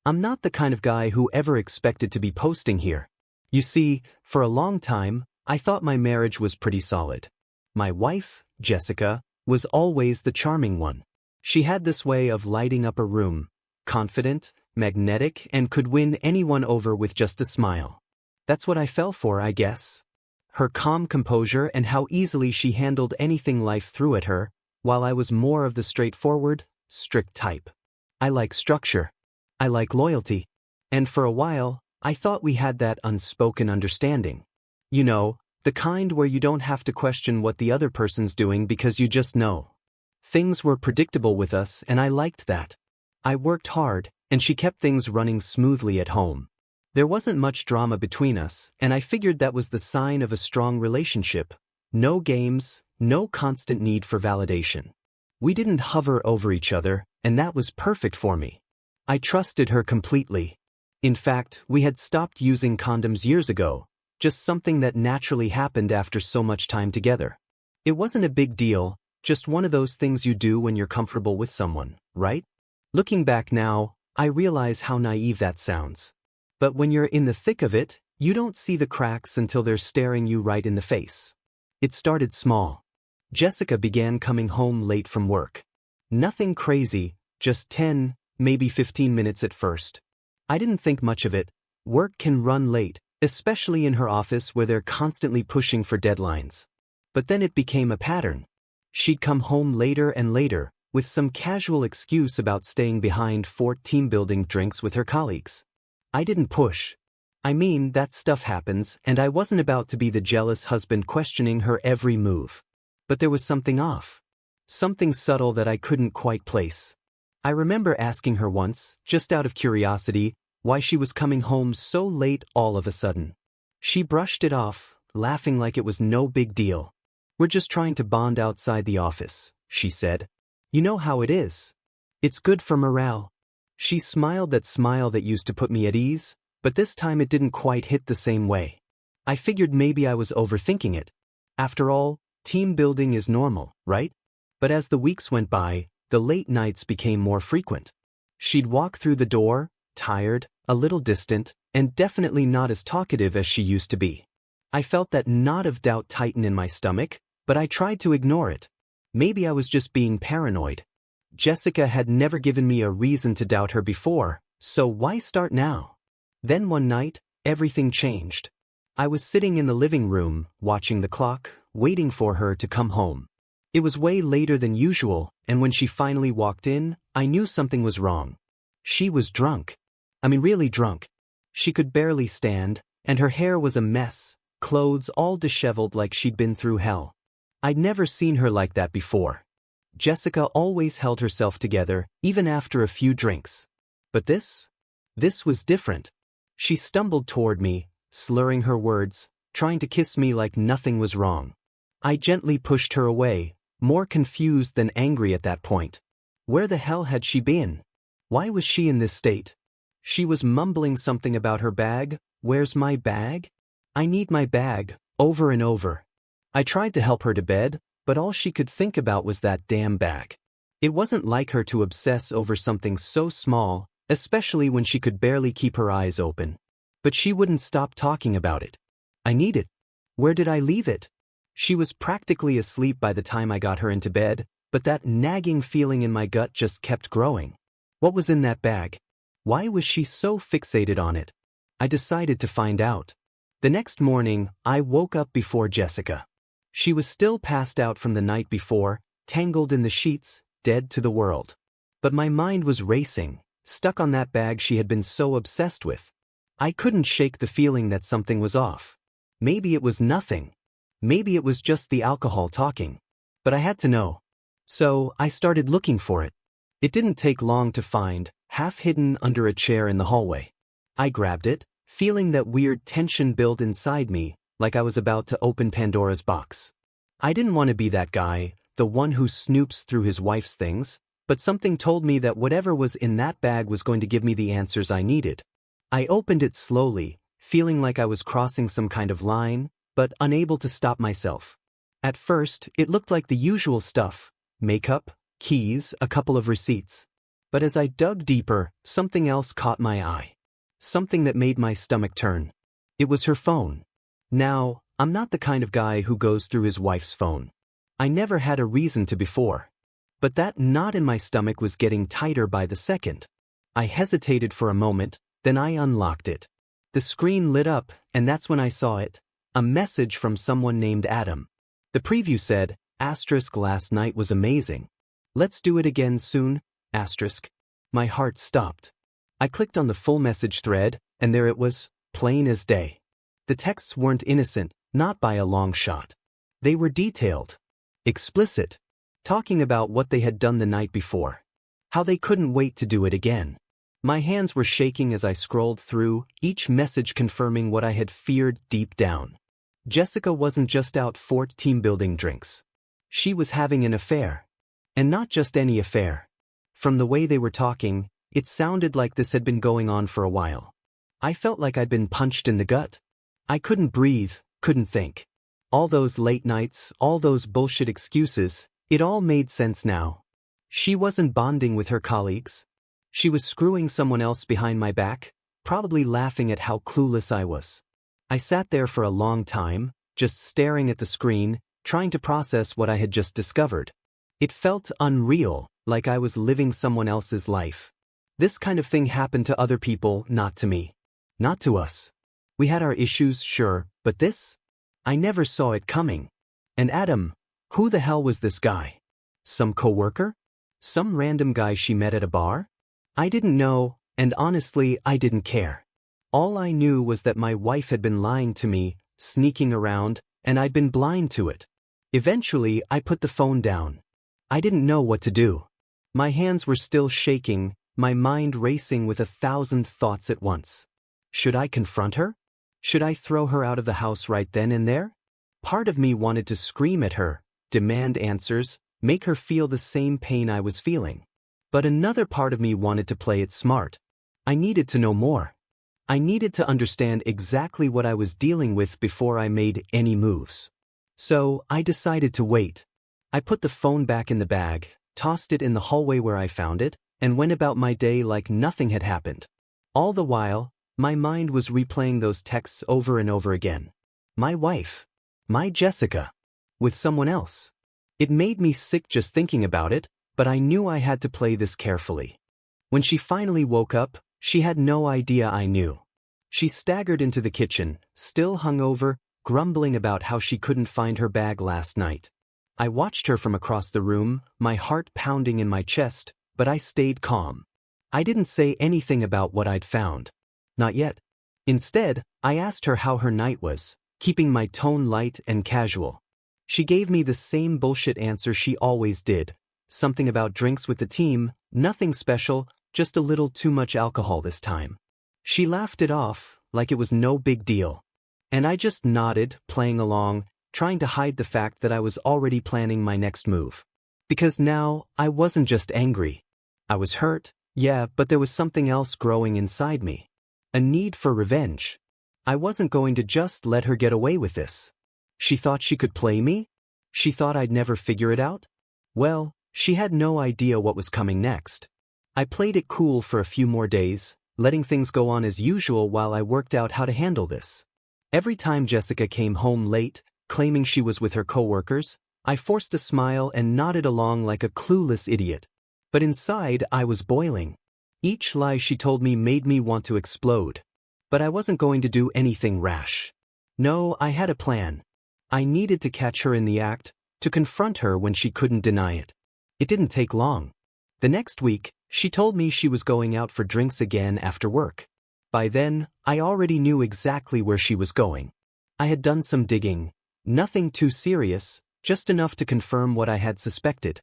I'm not the kind of guy who ever expected to be posting here. You see, for a long time, I thought my marriage was pretty solid. My wife, Jessica, was always the charming one. She had this way of lighting up a room, confident, magnetic, and could win anyone over with just a smile. That's what I fell for, I guess. Her calm composure and how easily she handled anything life threw at her, while I was more of the straightforward, strict type. I like structure. I like loyalty. And for a while, I thought we had that unspoken understanding. You know, the kind where you don't have to question what the other person's doing because you just know. Things were predictable with us and I liked that. I worked hard, and she kept things running smoothly at home. There wasn't much drama between us, and I figured that was the sign of a strong relationship. No games, no constant need for validation. We didn't hover over each other, and that was perfect for me. I trusted her completely. In fact, we had stopped using condoms years ago, just something that naturally happened after so much time together. It wasn't a big deal, just one of those things you do when you're comfortable with someone, right? Looking back now, I realize how naive that sounds. But when you're in the thick of it, you don't see the cracks until they're staring you right in the face. It started small. Jessica began coming home late from work. Nothing crazy, just 10, maybe 15 minutes at first. I didn't think much of it. Work can run late, especially in her office where they're constantly pushing for deadlines. But then it became a pattern. She'd come home later and later, with some casual excuse about staying behind for team-building drinks with her colleagues. I didn't push. I mean, that stuff happens, and I wasn't about to be the jealous husband questioning her every move. But there was something off. Something subtle that I couldn't quite place. I remember asking her once, just out of curiosity, why she was coming home so late all of a sudden. She brushed it off, laughing like it was no big deal. "We're just trying to bond outside the office," she said. "You know how it is. It's good for morale." She smiled that smile that used to put me at ease, but this time it didn't quite hit the same way. I figured maybe I was overthinking it. After all, team building is normal, right? But as the weeks went by, the late nights became more frequent. She'd walk through the door, tired, a little distant, and definitely not as talkative as she used to be. I felt that knot of doubt tighten in my stomach, but I tried to ignore it. Maybe I was just being paranoid. Jessica had never given me a reason to doubt her before, so why start now? Then one night, everything changed. I was sitting in the living room, watching the clock, waiting for her to come home. It was way later than usual, and when she finally walked in, I knew something was wrong. She was drunk. I mean, really drunk. She could barely stand, and her hair was a mess, clothes all disheveled like she'd been through hell. I'd never seen her like that before. Jessica always held herself together, even after a few drinks. But this was different. She stumbled toward me, slurring her words, trying to kiss me like nothing was wrong. I gently pushed her away, more confused than angry at that point. Where the hell had she been? Why was she in this state? She was mumbling something about her bag. "Where's my bag? I need my bag," over and over. I tried to help her to bed, but all she could think about was that damn bag. It wasn't like her to obsess over something so small, especially when she could barely keep her eyes open. But she wouldn't stop talking about it. "I need it. Where did I leave it?" She was practically asleep by the time I got her into bed, but that nagging feeling in my gut just kept growing. What was in that bag? Why was she so fixated on it? I decided to find out. The next morning, I woke up before Jessica. She was still passed out from the night before, tangled in the sheets, dead to the world. But my mind was racing, stuck on that bag she had been so obsessed with. I couldn't shake the feeling that something was off. Maybe it was nothing. Maybe it was just the alcohol talking. But I had to know. So I started looking for it. It didn't take long to find, half hidden under a chair in the hallway. I grabbed it, feeling that weird tension build inside me, like I was about to open Pandora's box. I didn't want to be that guy, the one who snoops through his wife's things, but something told me that whatever was in that bag was going to give me the answers I needed. I opened it slowly, feeling like I was crossing some kind of line, but unable to stop myself. At first, it looked like the usual stuff: makeup, keys, a couple of receipts. But as I dug deeper, something else caught my eye. Something that made my stomach turn. It was her phone. Now, I'm not the kind of guy who goes through his wife's phone. I never had a reason to before. But that knot in my stomach was getting tighter by the second. I hesitated for a moment, then I unlocked it. The screen lit up, and that's when I saw it. A message from someone named Adam. The preview said, *, last night was amazing. Let's do it again soon, *. My heart stopped. I clicked on the full message thread, and there it was, plain as day. The texts weren't innocent, not by a long shot. They were detailed. Explicit. Talking about what they had done the night before. How they couldn't wait to do it again. My hands were shaking as I scrolled through, each message confirming what I had feared deep down. Jessica wasn't just out for team-building drinks. She was having an affair. And not just any affair. From the way they were talking, it sounded like this had been going on for a while. I felt like I'd been punched in the gut. I couldn't breathe, couldn't think. All those late nights, all those bullshit excuses, it all made sense now. She wasn't bonding with her colleagues. She was screwing someone else behind my back, probably laughing at how clueless I was. I sat there for a long time, just staring at the screen, trying to process what I had just discovered. It felt unreal, like I was living someone else's life. This kind of thing happened to other people, not to me. Not to us. We had our issues, sure, but this? I never saw it coming. And Adam, who the hell was this guy? Some coworker? Some random guy she met at a bar? I didn't know, and honestly, I didn't care. All I knew was that my wife had been lying to me, sneaking around, and I'd been blind to it. Eventually, I put the phone down. I didn't know what to do. My hands were still shaking, my mind racing with 1,000 thoughts at once. Should I confront her? Should I throw her out of the house right then and there? Part of me wanted to scream at her, demand answers, make her feel the same pain I was feeling. But another part of me wanted to play it smart. I needed to know more. I needed to understand exactly what I was dealing with before I made any moves. So, I decided to wait. I put the phone back in the bag, tossed it in the hallway where I found it, and went about my day like nothing had happened. All the while, my mind was replaying those texts over and over again. My wife. My Jessica. With someone else. It made me sick just thinking about it, but I knew I had to play this carefully. When she finally woke up, she had no idea I knew. She staggered into the kitchen, still hungover, grumbling about how she couldn't find her bag last night. I watched her from across the room, my heart pounding in my chest, but I stayed calm. I didn't say anything about what I'd found. Not yet. Instead, I asked her how her night was, keeping my tone light and casual. She gave me the same bullshit answer she always did. Something about drinks with the team, nothing special, just a little too much alcohol this time. She laughed it off, like it was no big deal. And I just nodded, playing along, trying to hide the fact that I was already planning my next move. Because now, I wasn't just angry. I was hurt, yeah, but there was something else growing inside me. A need for revenge. I wasn't going to just let her get away with this. She thought she could play me? She thought I'd never figure it out? Well, she had no idea what was coming next. I played it cool for a few more days, letting things go on as usual while I worked out how to handle this. Every time Jessica came home late, claiming she was with her coworkers, I forced a smile and nodded along like a clueless idiot. But inside, I was boiling. Each lie she told me made me want to explode. But I wasn't going to do anything rash. No, I had a plan. I needed to catch her in the act, to confront her when she couldn't deny it. It didn't take long. The next week, she told me she was going out for drinks again after work. By then, I already knew exactly where she was going. I had done some digging. Nothing too serious, just enough to confirm what I had suspected.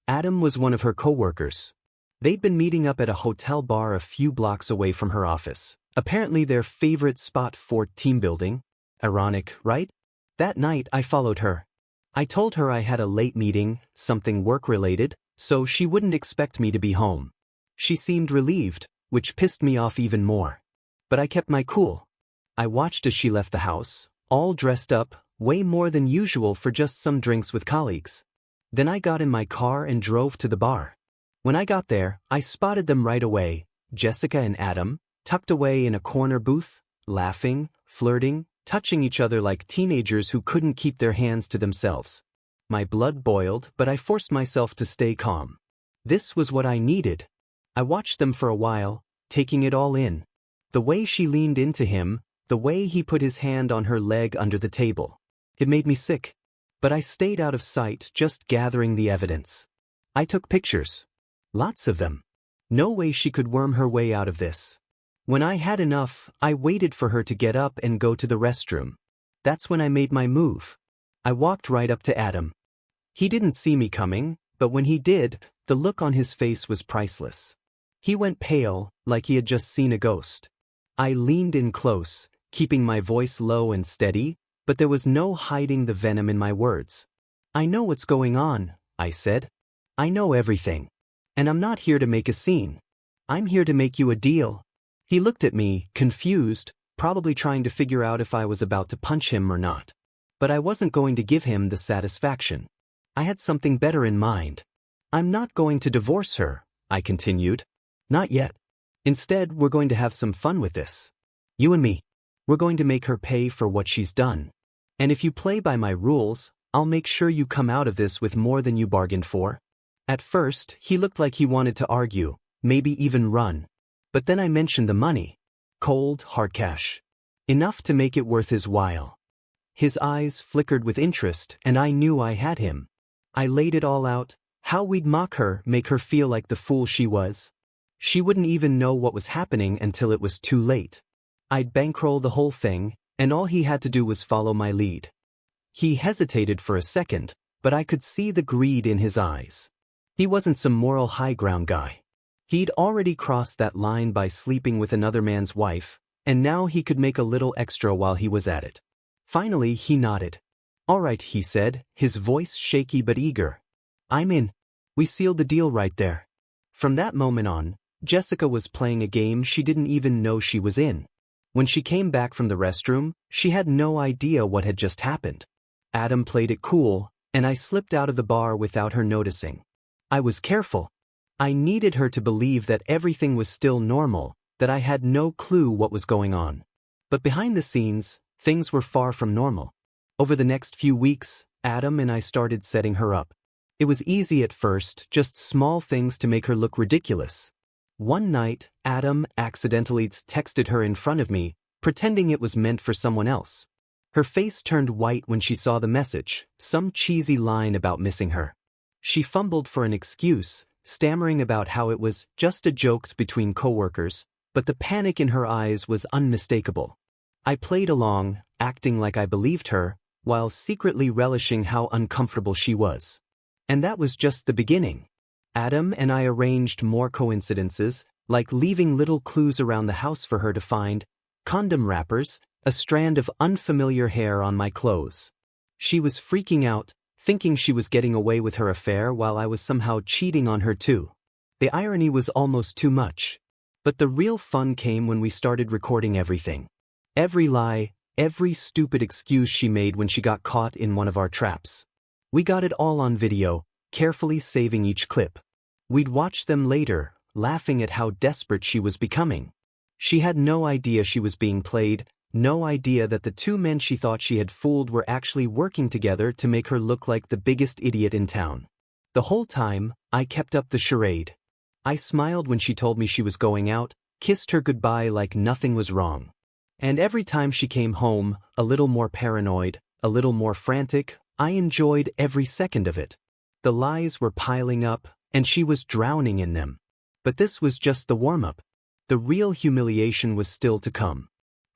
Adam was one of her coworkers. They'd been meeting up at a hotel bar a few blocks away from her office. Apparently their favorite spot for team building. Ironic, right? That night I followed her. I told her I had a late meeting, something work-related, so she wouldn't expect me to be home. She seemed relieved, which pissed me off even more. But I kept my cool. I watched as she left the house, all dressed up, way more than usual for just some drinks with colleagues. Then I got in my car and drove to the bar. When I got there, I spotted them right away, Jessica and Adam, tucked away in a corner booth, laughing, flirting, touching each other like teenagers who couldn't keep their hands to themselves. My blood boiled, but I forced myself to stay calm. This was what I needed. I watched them for a while, taking it all in. The way she leaned into him, the way he put his hand on her leg under the table. It made me sick. But I stayed out of sight, just gathering the evidence. I took pictures. Lots of them. No way she could worm her way out of this. When I had enough, I waited for her to get up and go to the restroom. That's when I made my move. I walked right up to Adam. He didn't see me coming, but when he did, the look on his face was priceless. He went pale, like he had just seen a ghost. I leaned in close, keeping my voice low and steady, but there was no hiding the venom in my words. "I know what's going on," I said. "I know everything. And I'm not here to make a scene. I'm here to make you a deal." He looked at me, confused, probably trying to figure out if I was about to punch him or not. But I wasn't going to give him the satisfaction. I had something better in mind. "I'm not going to divorce her," I continued. "Not yet. Instead, we're going to have some fun with this. You and me. We're going to make her pay for what she's done. And if you play by my rules, I'll make sure you come out of this with more than you bargained for." At first, he looked like he wanted to argue, maybe even run. But then I mentioned the money. Cold, hard cash. Enough to make it worth his while. His eyes flickered with interest, and I knew I had him. I laid it all out, how we'd mock her, make her feel like the fool she was. She wouldn't even know what was happening until it was too late. I'd bankroll the whole thing, and all he had to do was follow my lead. He hesitated for a second, but I could see the greed in his eyes. He wasn't some moral high ground guy. He'd already crossed that line by sleeping with another man's wife, and now he could make a little extra while he was at it. Finally, he nodded. "All right," he said, his voice shaky but eager. "I'm in." We sealed the deal right there. From that moment on, Jessica was playing a game she didn't even know she was in. When she came back from the restroom, she had no idea what had just happened. Adam played it cool, and I slipped out of the bar without her noticing. I was careful. I needed her to believe that everything was still normal, that I had no clue what was going on. But behind the scenes, things were far from normal. Over the next few weeks, Adam and I started setting her up. It was easy at first, just small things to make her look ridiculous. One night, Adam accidentally texted her in front of me, pretending it was meant for someone else. Her face turned white when she saw the message, some cheesy line about missing her. She fumbled for an excuse, stammering about how it was just a joke between coworkers, but the panic in her eyes was unmistakable. I played along, acting like I believed her, while secretly relishing how uncomfortable she was. And that was just the beginning. Adam and I arranged more coincidences, like leaving little clues around the house for her to find, condom wrappers, a strand of unfamiliar hair on my clothes. She was freaking out, thinking she was getting away with her affair while I was somehow cheating on her too. The irony was almost too much. But the real fun came when we started recording everything. Every lie, every stupid excuse she made when she got caught in one of our traps. We got it all on video, carefully saving each clip. We'd watch them later, laughing at how desperate she was becoming. She had no idea she was being played, no idea that the two men she thought she had fooled were actually working together to make her look like the biggest idiot in town. The whole time, I kept up the charade. I smiled when she told me she was going out, kissed her goodbye like nothing was wrong. And every time she came home, a little more paranoid, a little more frantic, I enjoyed every second of it. The lies were piling up, and she was drowning in them. But this was just the warm-up. The real humiliation was still to come.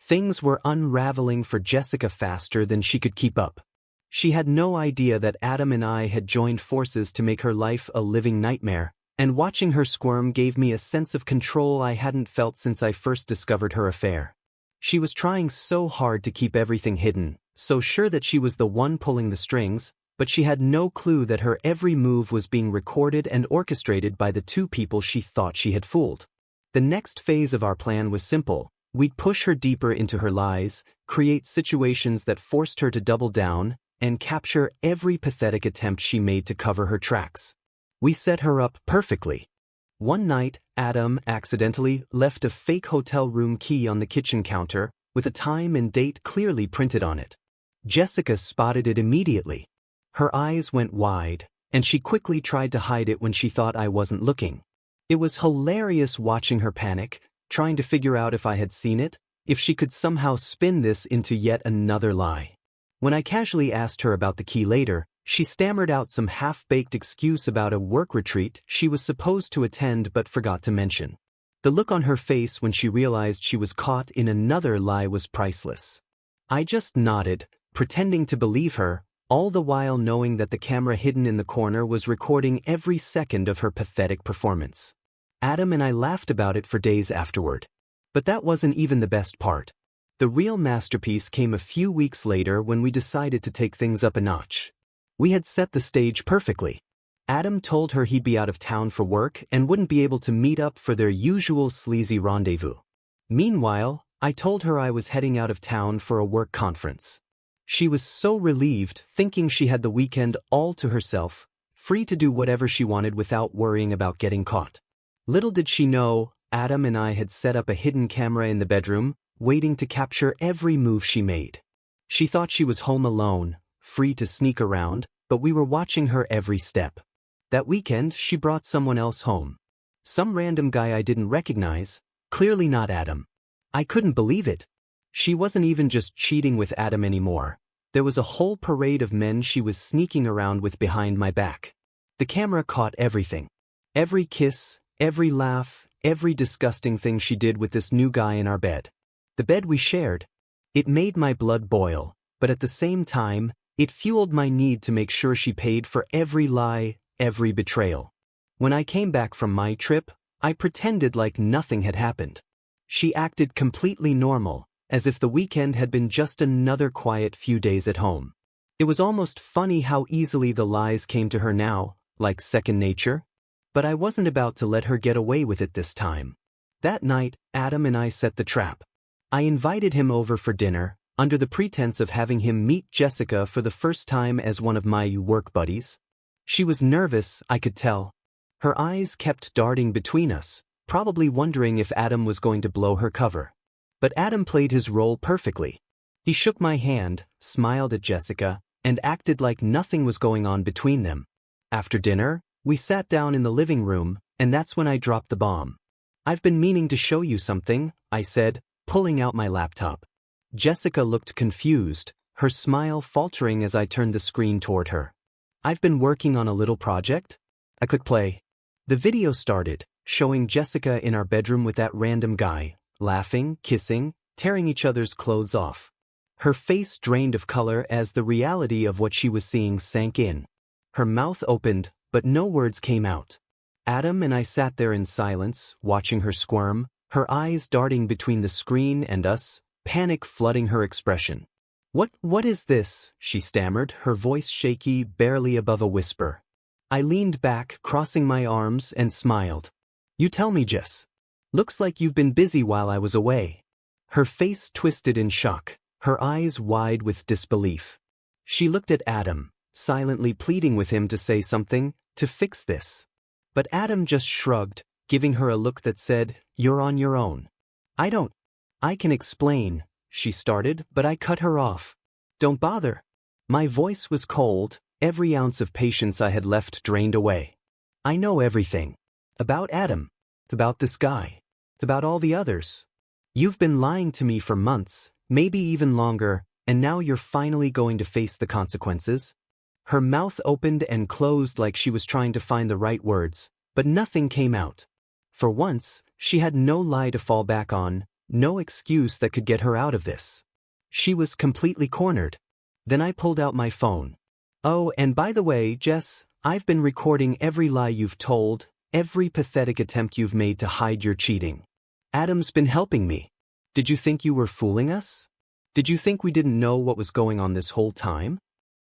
Things were unraveling for Jessica faster than she could keep up. She had no idea that Adam and I had joined forces to make her life a living nightmare, and watching her squirm gave me a sense of control I hadn't felt since I first discovered her affair. She was trying so hard to keep everything hidden, so sure that she was the one pulling the strings, but she had no clue that her every move was being recorded and orchestrated by the two people she thought she had fooled. The next phase of our plan was simple. We'd push her deeper into her lies, create situations that forced her to double down, and capture every pathetic attempt she made to cover her tracks. We set her up perfectly. One night, Adam accidentally left a fake hotel room key on the kitchen counter, with a time and date clearly printed on it. Jessica spotted it immediately. Her eyes went wide, and she quickly tried to hide it when she thought I wasn't looking. It was hilarious watching her panic, trying to figure out if I had seen it, if she could somehow spin this into yet another lie. When I casually asked her about the key later, she stammered out some half-baked excuse about a work retreat she was supposed to attend but forgot to mention. The look on her face when she realized she was caught in another lie was priceless. I just nodded, pretending to believe her, all the while knowing that the camera hidden in the corner was recording every second of her pathetic performance. Adam and I laughed about it for days afterward. But that wasn't even the best part. The real masterpiece came a few weeks later when we decided to take things up a notch. We had set the stage perfectly. Adam told her he'd be out of town for work and wouldn't be able to meet up for their usual sleazy rendezvous. Meanwhile, I told her I was heading out of town for a work conference. She was so relieved, thinking she had the weekend all to herself, free to do whatever she wanted without worrying about getting caught. Little did she know, Adam and I had set up a hidden camera in the bedroom, waiting to capture every move she made. She thought she was home alone, free to sneak around, but we were watching her every step. That weekend, she brought someone else home. Some random guy I didn't recognize, clearly not Adam. I couldn't believe it. She wasn't even just cheating with Adam anymore. There was a whole parade of men she was sneaking around with behind my back. The camera caught everything. Every kiss, every laugh, every disgusting thing she did with this new guy in our bed. The bed we shared. It made my blood boil, but at the same time, it fueled my need to make sure she paid for every lie, every betrayal. When I came back from my trip, I pretended like nothing had happened. She acted completely normal, as if the weekend had been just another quiet few days at home. It was almost funny how easily the lies came to her now, like second nature. But I wasn't about to let her get away with it this time. That night, Adam and I set the trap. I invited him over for dinner, under the pretense of having him meet Jessica for the first time as one of my work buddies. She was nervous, I could tell. Her eyes kept darting between us, probably wondering if Adam was going to blow her cover. But Adam played his role perfectly. He shook my hand, smiled at Jessica, and acted like nothing was going on between them. After dinner, we sat down in the living room, and that's when I dropped the bomb. "I've been meaning to show you something," I said, pulling out my laptop. Jessica looked confused, her smile faltering as I turned the screen toward her. "I've been working on a little project." I clicked play. The video started, showing Jessica in our bedroom with that random guy, laughing, kissing, tearing each other's clothes off. Her face drained of color as the reality of what she was seeing sank in. Her mouth opened, but no words came out. Adam and I sat there in silence, watching her squirm, her eyes darting between the screen and us, panic flooding her expression. What is this?" she stammered, her voice shaky, barely above a whisper. I leaned back, crossing my arms, and smiled. "You tell me, Jess. Looks like you've been busy while I was away." Her face twisted in shock, her eyes wide with disbelief. She looked at Adam, silently pleading with him to say something, to fix this. But Adam just shrugged, giving her a look that said, "You're on your own." I can explain," she started, but I cut her off. "Don't bother." My voice was cold, every ounce of patience I had left drained away. "I know everything. About Adam. About this guy. About all the others. You've been lying to me for months, maybe even longer, and now you're finally going to face the consequences." Her mouth opened and closed like she was trying to find the right words, but nothing came out. For once, she had no lie to fall back on, no excuse that could get her out of this. She was completely cornered. Then I pulled out my phone. "Oh, and by the way, Jess, I've been recording every lie you've told, every pathetic attempt you've made to hide your cheating. Adam's been helping me. Did you think you were fooling us? Did you think we didn't know what was going on this whole time?"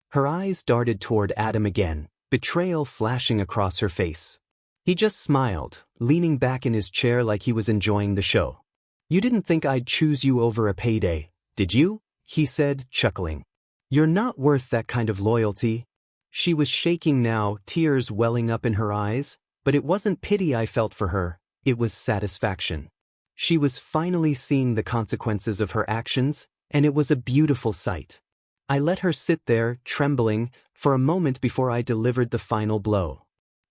Her eyes darted toward Adam again, betrayal flashing across her face. He just smiled, leaning back in his chair like he was enjoying the show. "You didn't think I'd choose you over a payday, did you?" he said, chuckling. "You're not worth that kind of loyalty." She was shaking now, tears welling up in her eyes, But it wasn't pity I felt for her, it was satisfaction. She was finally seeing the consequences of her actions, and it was a beautiful sight. I let her sit there, trembling, for a moment before I delivered the final blow.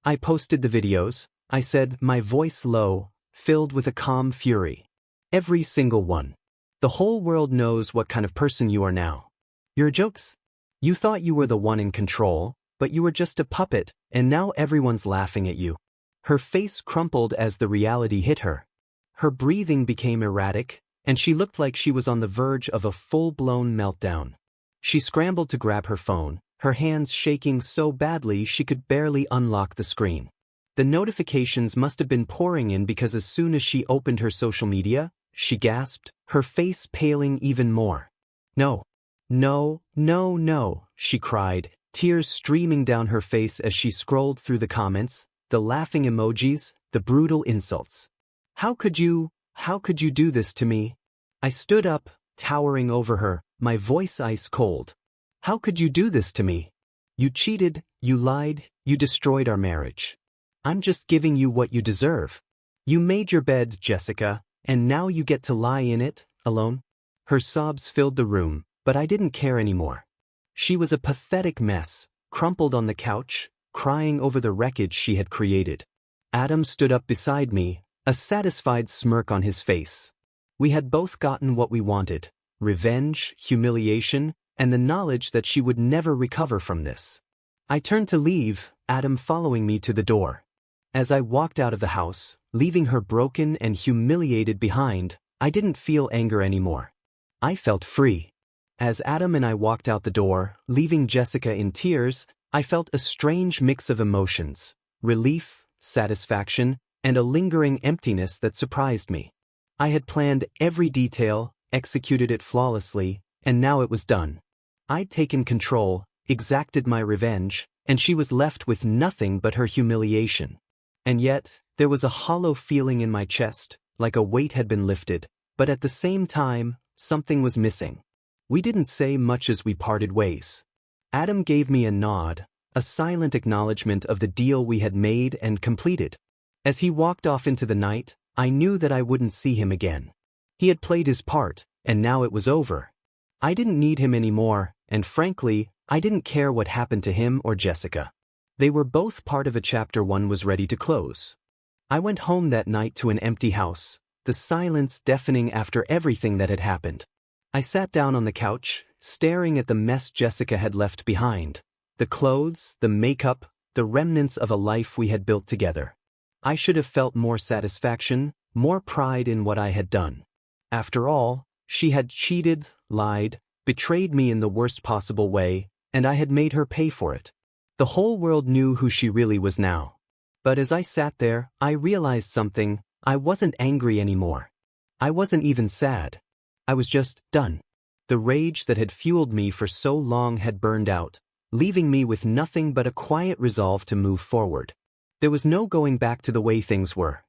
I posted the videos, I said, my voice low, filled with a calm fury. Every single one. The whole world knows what kind of person you are now. Your jokes? You thought you were the one in control, but you were just a puppet, and now everyone's laughing at you. Her face crumpled as the reality hit her. Her breathing became erratic, and she looked like she was on the verge of a full-blown meltdown. She scrambled to grab her phone, her hands shaking so badly she could barely unlock the screen. The notifications must have been pouring in because as soon as she opened her social media, she gasped, her face paling even more. No. No, no, no, she cried, tears streaming down her face as she scrolled through the comments, the laughing emojis, the brutal insults. How could you do this to me? I stood up, towering over her, my voice ice cold. How could you do this to me? You cheated, you lied, you destroyed our marriage. I'm just giving you what you deserve. You made your bed, Jessica, and now you get to lie in it, alone? Her sobs filled the room, but I didn't care anymore. She was a pathetic mess, crumpled on the couch, crying over the wreckage she had created. Adam stood up beside me, a satisfied smirk on his face. We had both gotten what we wanted: revenge, humiliation, and the knowledge that she would never recover from this. I turned to leave, Adam following me to the door. As I walked out of the house, leaving her broken and humiliated behind, I didn't feel anger anymore. I felt free. As Adam and I walked out the door, leaving Jessica in tears, I felt a strange mix of emotions: relief, satisfaction, and a lingering emptiness that surprised me. I had planned every detail, executed it flawlessly, and now it was done. I'd taken control, exacted my revenge, and she was left with nothing but her humiliation. And yet, there was a hollow feeling in my chest, like a weight had been lifted, but at the same time, something was missing. We didn't say much as we parted ways. Adam gave me a nod, a silent acknowledgement of the deal we had made and completed. As he walked off into the night, I knew that I wouldn't see him again. He had played his part, and now it was over. I didn't need him anymore, and frankly, I didn't care what happened to him or Jessica. They were both part of a chapter one was ready to close. I went home that night to an empty house, the silence deafening after everything that had happened. I sat down on the couch, staring at the mess Jessica had left behind. The clothes, the makeup, the remnants of a life we had built together. I should have felt more satisfaction, more pride in what I had done. After all, she had cheated, lied, betrayed me in the worst possible way, and I had made her pay for it. The whole world knew who she really was now. But as I sat there, I realized something: I wasn't angry anymore. I wasn't even sad. I was just done. The rage that had fueled me for so long had burned out, leaving me with nothing but a quiet resolve to move forward. There was no going back to the way things were.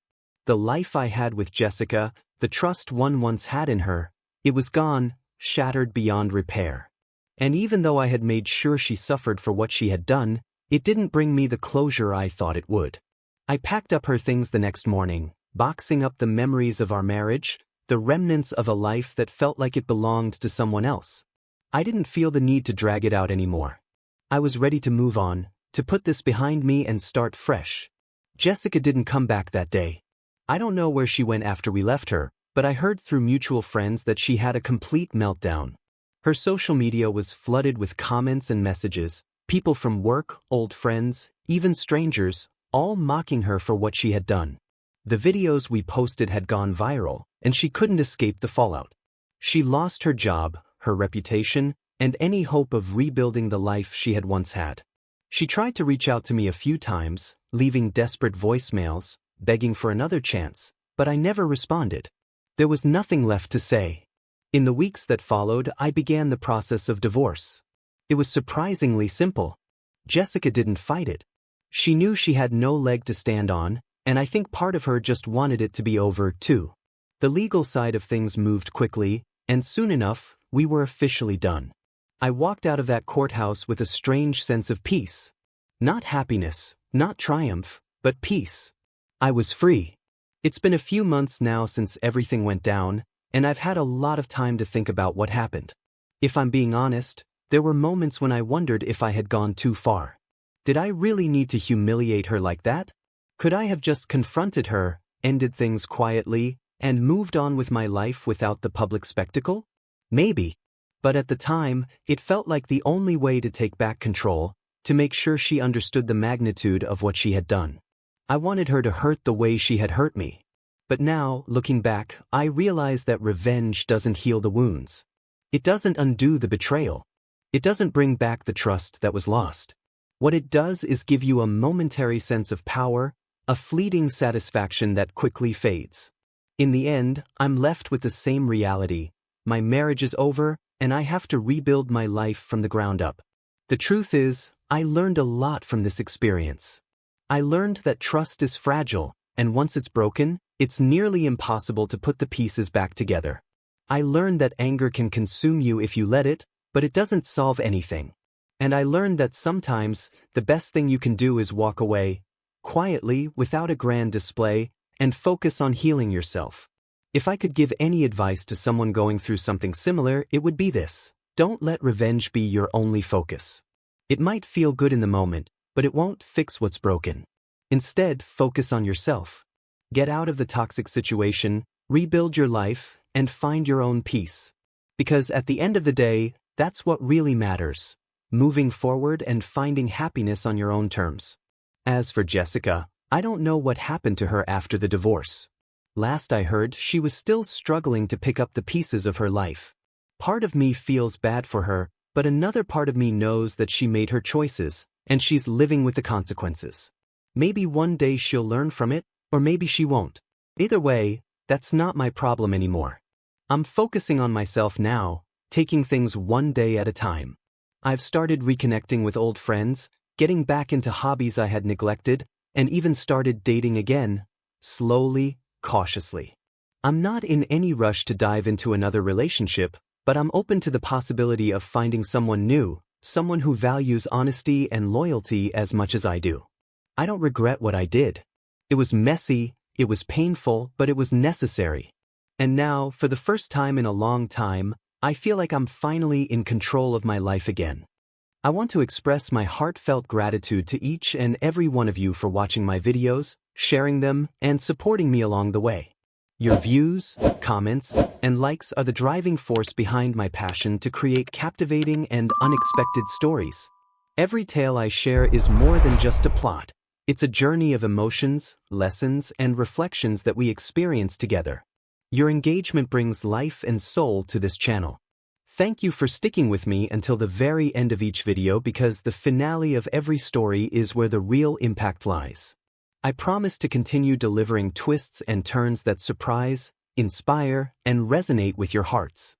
The life I had with Jessica, the trust one once had in her, it was gone, shattered beyond repair. And even though I had made sure she suffered for what she had done, it didn't bring me the closure I thought it would. I packed up her things the next morning, boxing up the memories of our marriage, the remnants of a life that felt like it belonged to someone else. I didn't feel the need to drag it out anymore. I was ready to move on, to put this behind me and start fresh. Jessica didn't come back that day. I don't know where she went after we left her, but I heard through mutual friends that she had a complete meltdown. Her social media was flooded with comments and messages, people from work, old friends, even strangers, all mocking her for what she had done. The videos we posted had gone viral, and she couldn't escape the fallout. She lost her job, her reputation, and any hope of rebuilding the life she had once had. She tried to reach out to me a few times, leaving desperate voicemails, begging for another chance, but I never responded. There was nothing left to say. In the weeks that followed, I began the process of divorce. It was surprisingly simple. Jessica didn't fight it. She knew she had no leg to stand on, and I think part of her just wanted it to be over, too. The legal side of things moved quickly, and soon enough, we were officially done. I walked out of that courthouse with a strange sense of peace. Not happiness, not triumph, but peace. I was free. It's been a few months now since everything went down, and I've had a lot of time to think about what happened. If I'm being honest, there were moments when I wondered if I had gone too far. Did I really need to humiliate her like that? Could I have just confronted her, ended things quietly, and moved on with my life without the public spectacle? Maybe. But at the time, it felt like the only way to take back control, to make sure she understood the magnitude of what she had done. I wanted her to hurt the way she had hurt me. But now, looking back, I realize that revenge doesn't heal the wounds. It doesn't undo the betrayal. It doesn't bring back the trust that was lost. What it does is give you a momentary sense of power, a fleeting satisfaction that quickly fades. In the end, I'm left with the same reality. My marriage is over, and I have to rebuild my life from the ground up. The truth is, I learned a lot from this experience. I learned that trust is fragile, and once it's broken, it's nearly impossible to put the pieces back together. I learned that anger can consume you if you let it, but it doesn't solve anything. And I learned that sometimes, the best thing you can do is walk away, quietly, without a grand display, and focus on healing yourself. If I could give any advice to someone going through something similar, it would be this: don't let revenge be your only focus. It might feel good in the moment, but it won't fix what's broken. Instead, focus on yourself. Get out of the toxic situation, rebuild your life, and find your own peace. Because at the end of the day, that's what really matters: moving forward and finding happiness on your own terms. As for Jessica, I don't know what happened to her after the divorce. Last I heard, she was still struggling to pick up the pieces of her life. Part of me feels bad for her, but another part of me knows that she made her choices, and she's living with the consequences. Maybe one day she'll learn from it, or maybe she won't. Either way, that's not my problem anymore. I'm focusing on myself now, taking things one day at a time. I've started reconnecting with old friends, getting back into hobbies I had neglected, and even started dating again, slowly, cautiously. I'm not in any rush to dive into another relationship, but I'm open to the possibility of finding someone new, someone who values honesty and loyalty as much as I do. I don't regret what I did. It was messy, it was painful, but it was necessary. And now, for the first time in a long time, I feel like I'm finally in control of my life again. I want to express my heartfelt gratitude to each and every one of you for watching my videos, sharing them, and supporting me along the way. Your views, comments, and likes are the driving force behind my passion to create captivating and unexpected stories. Every tale I share is more than just a plot. It's a journey of emotions, lessons, and reflections that we experience together. Your engagement brings life and soul to this channel. Thank you for sticking with me until the very end of each video, because the finale of every story is where the real impact lies. I promise to continue delivering twists and turns that surprise, inspire, and resonate with your hearts.